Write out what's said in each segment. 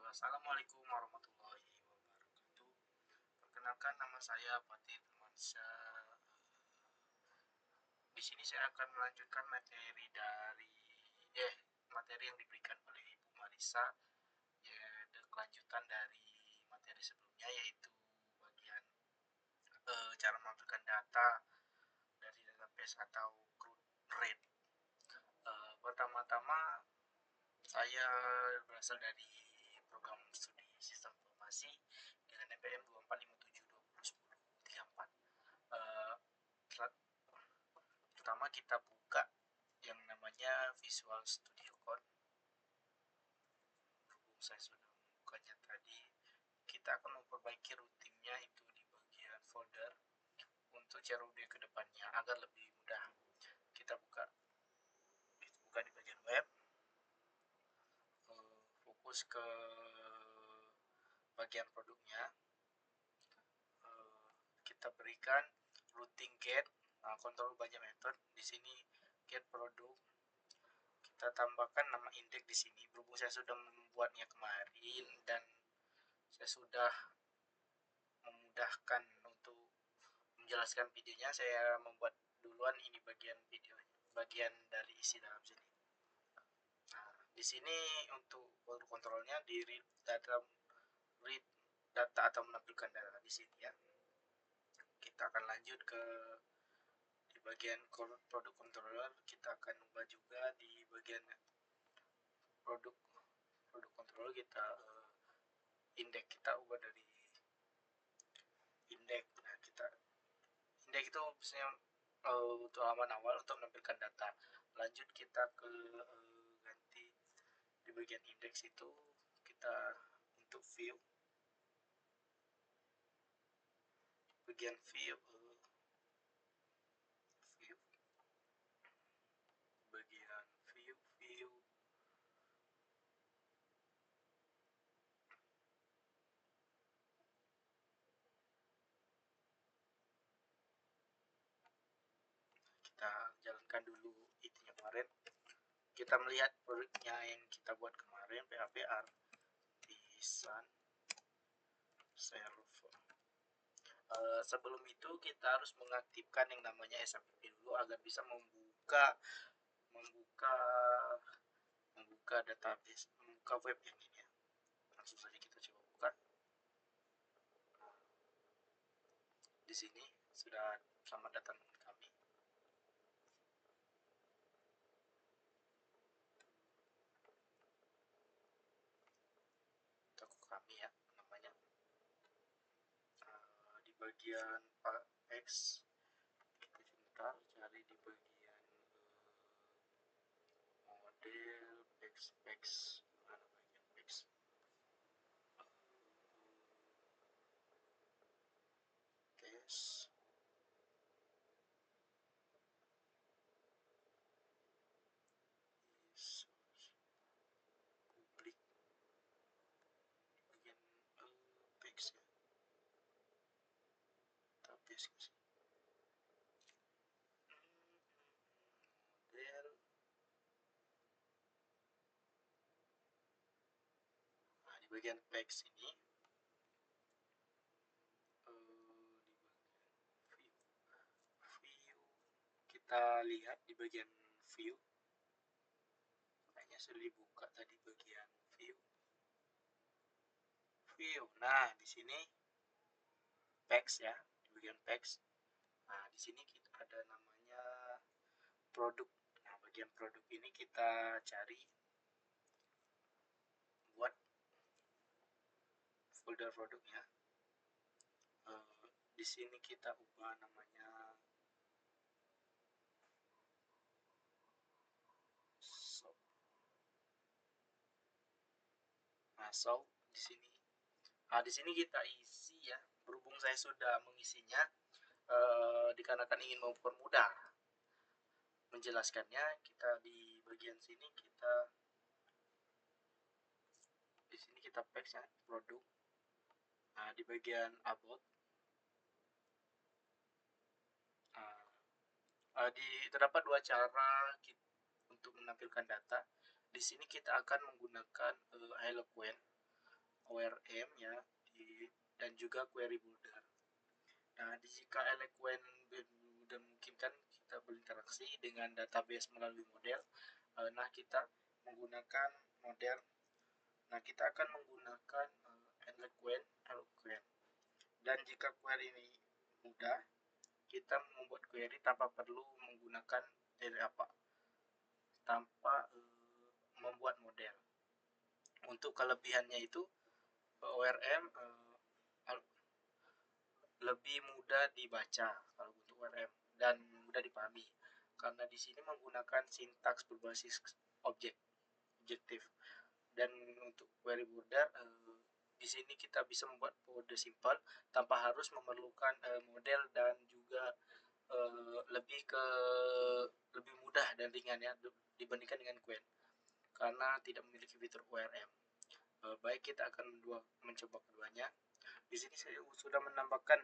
Assalamualaikum warahmatullahi wabarakatuh. Perkenalkan, nama saya Fatih Firmansyah. Di sini saya akan melanjutkan materi yang diberikan oleh Ibu Marisa, ya, kelanjutan dari materi sebelumnya, yaitu bagian cara menampilkan data dari database atau crude rate. Pertama-tama saya berasal dari program studi sistem informasi dengan NPM 2457201034. Pertama kita buka yang namanya Visual Studio Code. Berhubung saya sudah membukanya tadi, kita akan memperbaiki rutinnya itu di bagian folder untuk CRUD ke depannya agar lebih mudah. Kita buka di bagian web, fokus ke bagian produknya. Kita berikan routing get, kontrol banyak metode. Di sini get produk, kita tambahkan nama indeks di sini. Berhubung saya sudah membuatnya kemarin dan saya sudah memudahkan untuk menjelaskan videonya, saya membuat duluan ini bagian videonya, bagian dari isi dalam sini. Nah, di sini untuk kontrolnya di read data atau menampilkan data di sini ya. Kita akan lanjut ke di bagian produk controller. Kita akan ubah juga di bagian produk controller. Kita indeks kita ubah dari indeks. Nah, indeks itu biasanya untuk halaman awal untuk menampilkan data. Lanjut kita ke ganti di bagian indeks itu, kita untuk view, bagian view kita jalankan dulu itunya kemarin. Kita melihat produknya yang kita buat kemarin, PHP Artisan Server. Sebelum itu kita harus mengaktifkan yang namanya SAPP dulu agar bisa membuka database, membuka web yang ini ya. Langsung saja kita coba buka. Di sini sudah selamat datang kami. Toko kami ya namanya. Di bagian X, kita sebentar cari di bagian model X mana bagian X, case publik, bagian X ya, tapi model. Nah, di bagian text ini view, kita lihat di bagian view, kayaknya sudah dibuka tadi bagian view. Nah, di sini text ya, di bagian text. Nah, di sini kita ada namanya produk. Nah, bagian produk ini kita cari buat folder produknya. Di sini kita ubah namanya di sini. Nah, di sini kita isi ya. Berhubung saya sudah mengisinya, dikarenakan ingin mempermudah menjelaskannya, kita di bagian sini kita paste ya, produk. Nah, di bagian about, terdapat dua cara untuk menampilkan data. Di sini kita akan menggunakan Eloquent. ORM ya, dan juga query builder. Nah, jika Eloquent memungkinkan kita berinteraksi dengan database melalui model, nah kita menggunakan model. Nah, kita akan menggunakan Eloquent. Dan jika query ini mudah, kita membuat query tanpa perlu menggunakan tanpa membuat model. Untuk kelebihannya itu ORM lebih mudah dibaca kalau untuk ORM dan mudah dipahami karena di sini menggunakan sintaks berbasis objektif. Dan untuk query builder di sini kita bisa membuat kode simple tanpa harus memerlukan model dan juga lebih mudah dan ringan ya dibandingkan dengan Qwen karena tidak memiliki fitur ORM. Baik, kita akan mencoba keduanya. Di sini saya sudah menambahkan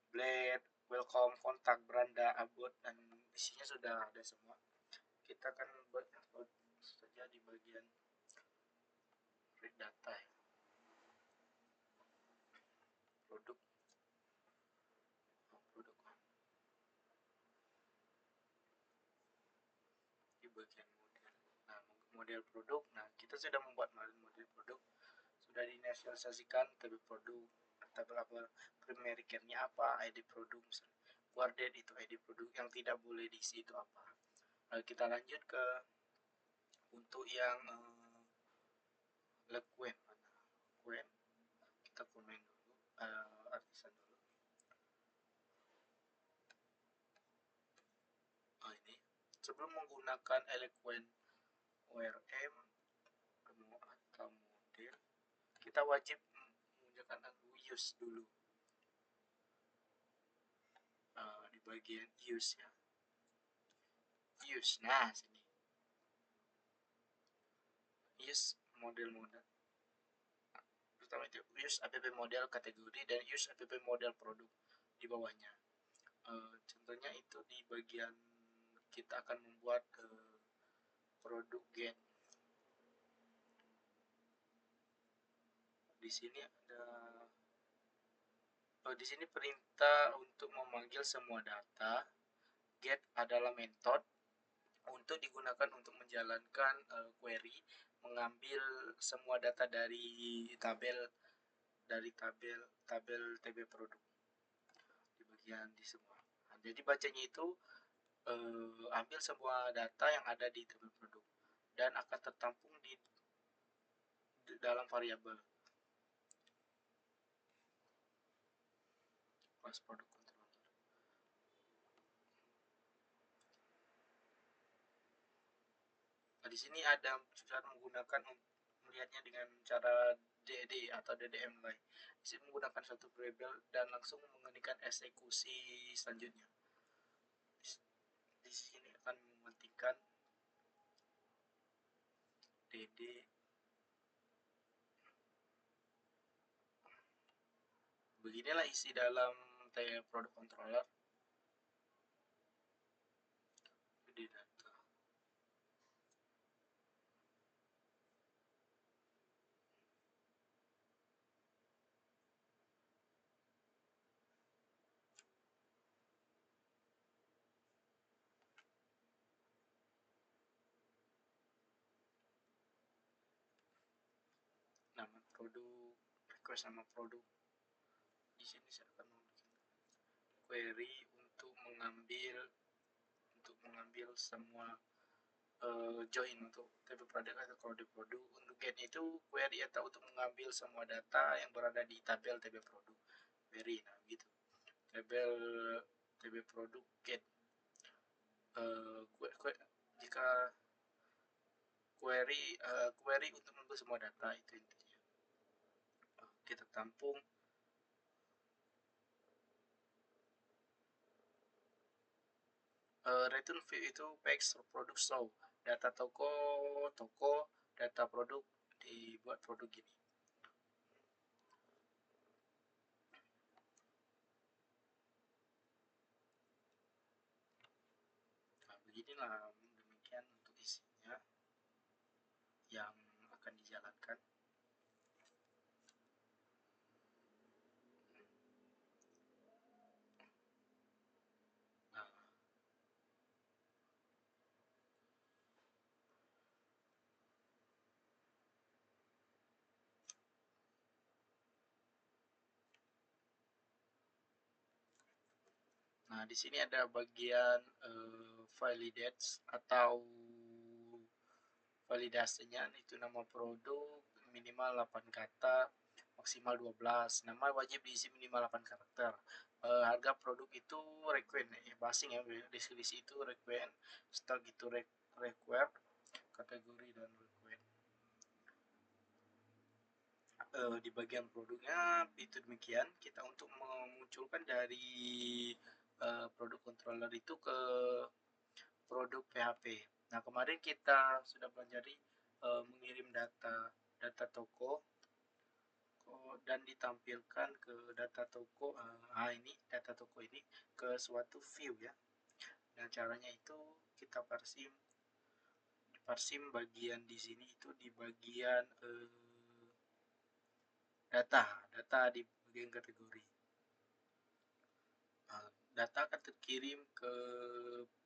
blade, welcome, kontak, beranda, about, dan isinya sudah ada semua. Kita akan buat saja di bagian read data ya. Produk di bagian model. Nah, model produk. Nah, kita sudah membuat model produk, sudah dinasialisasikan tabel produk, tabel apa, primary care-nya apa, ID produk misalnya. Guarded itu ID produk, yang tidak boleh diisi itu apa. Kita lanjut ke untuk yang Qwen. Kita komen dulu, artisan dulu. Ini sebelum menggunakan Eloquent ORM atau model, kita wajib menggunakan use dulu di bagian use ya. Use, nah sini use model pertama itu use app model kategori dan use app model produk di bawahnya. Contohnya itu di bagian kita akan membuat produk gen. Di sini ada di sini perintah untuk memanggil semua data. Get adalah metode untuk digunakan untuk menjalankan query, mengambil semua data dari tabel TB produk di bagian di semua. Nah, jadi bacanya itu ambil semua data yang ada di tabel produk dan akan tertampung di dalam variabel kelas produk controller. Nah, di sini ada cara menggunakan melihatnya dengan cara DD atau DDM lain. Di sini menggunakan suatu variabel dan langsung mengetikkan eksekusi selanjutnya. Di sini akan mementingkan DD. Beginilah isi dalam product controller. Di data. Nama produk, request nama produk. Di sini saya akan membuat query untuk mengambil semua join untuk TB produk atau kode produk. Untuk get itu query atau untuk mengambil semua data yang berada di tabel TB produk. Query, nah gitu. Tabel TB produk get. Jika query untuk mengambil semua data itu intinya. Kita tampung return view itu page produk show data toko data produk dibuat produk gini. Nah, beginilah demikian untuk isinya yang akan dijalankan. Nah, di sini ada bagian validates atau validasinya, itu nama produk minimal 8 kata, maksimal 12. Nama wajib diisi minimal 8 karakter. Harga produk itu request ya, basing ya, deskripsi itu request, stock itu required, kategori dan request. Di bagian produknya itu demikian. Kita untuk memunculkan dari produk controller itu ke produk PHP. Nah, kemarin kita sudah pelajari mengirim data toko dan ditampilkan ke data toko. Ini data toko ini ke suatu view ya. Nah, caranya itu kita parsim bagian di sini itu di bagian data di bagian kategori. Data akan terkirim ke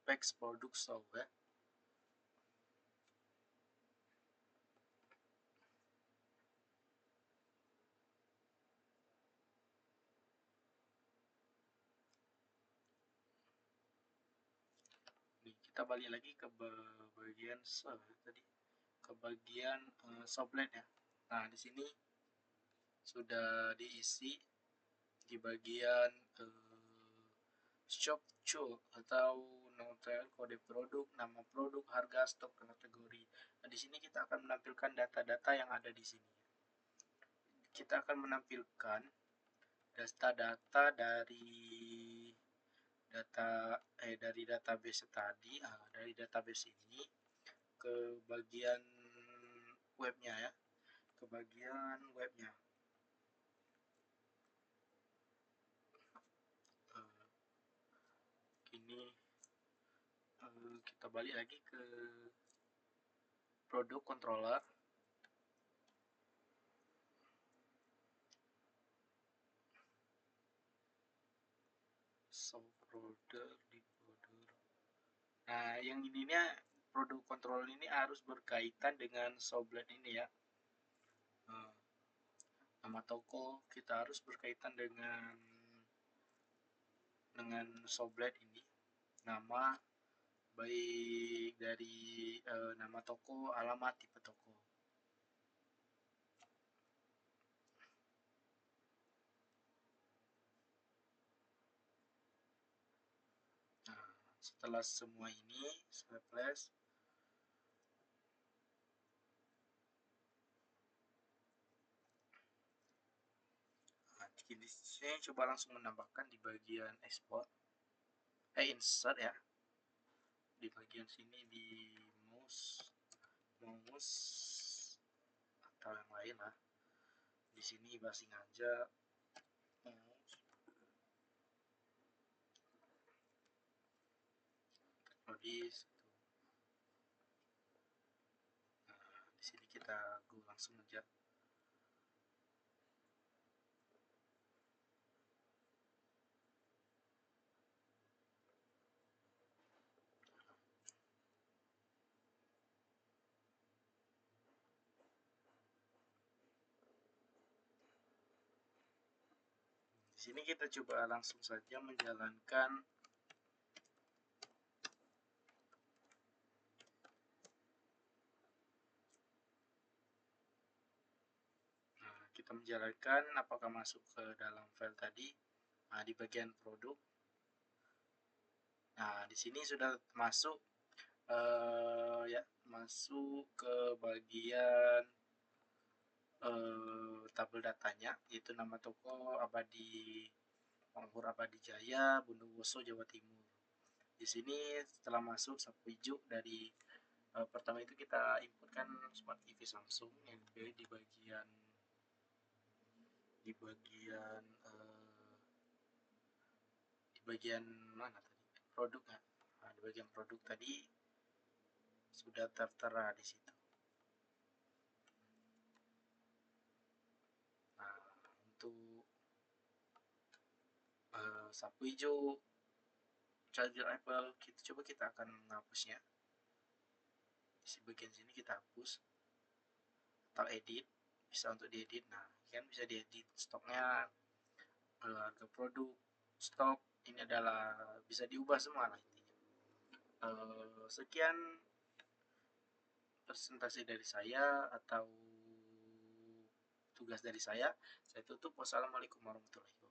page produk stock ya. Nih, kita balik lagi ke bagian tadi, ke bagian sublet ya. Nah, di sini sudah diisi di bagian shop tool atau notel kode produk, nama produk, harga, stok, kategori. Nah, di sini kita akan menampilkan data-data yang ada di sini. Kita akan menampilkan data-data dari database tadi, dari database ini ke bagian webnya ya, ke bagian webnya. Ini kita balik lagi ke produk controller. Nah, yang ininya produk controller ini harus berkaitan dengan sublet ini ya. Nama toko kita harus berkaitan dengan sublet ini. Nama baik dari nama toko, alamat, tipe toko. Nah, setelah semua ini saya flash. Nah, di sini coba langsung menambahkan di bagian export, insert ya. Di bagian sini di mouse atau yang lain lah. Di sini basing aja mouse. Teknologis. Nah, di sini kita go langsung aja. Di sini kita coba langsung saja menjalankan apakah masuk ke dalam file tadi. Nah, di bagian produk. Nah, di sini sudah masuk ya, masuk ke bagian tabel datanya, yaitu nama toko Abadi Makmur Abadi Jaya, Bondowoso, Jawa Timur. Di sini setelah masuk sapu hijau dari pertama itu kita inputkan Smart TV Samsung yang di bagian mana tadi, produk ya. Nah, di bagian produk tadi sudah tertera di situ. Nah, untuk sapu hijau charger Apple, kita akan menghapusnya. Di bagian sini kita hapus atau edit, bisa untuk diedit. Nah, kan bisa diedit stoknya, harga produk, stok, ini adalah bisa diubah semua lah intinya. Sekian presentasi dari saya atau tugas dari saya tutup. Wassalamualaikum warahmatullahi wabarakatuh.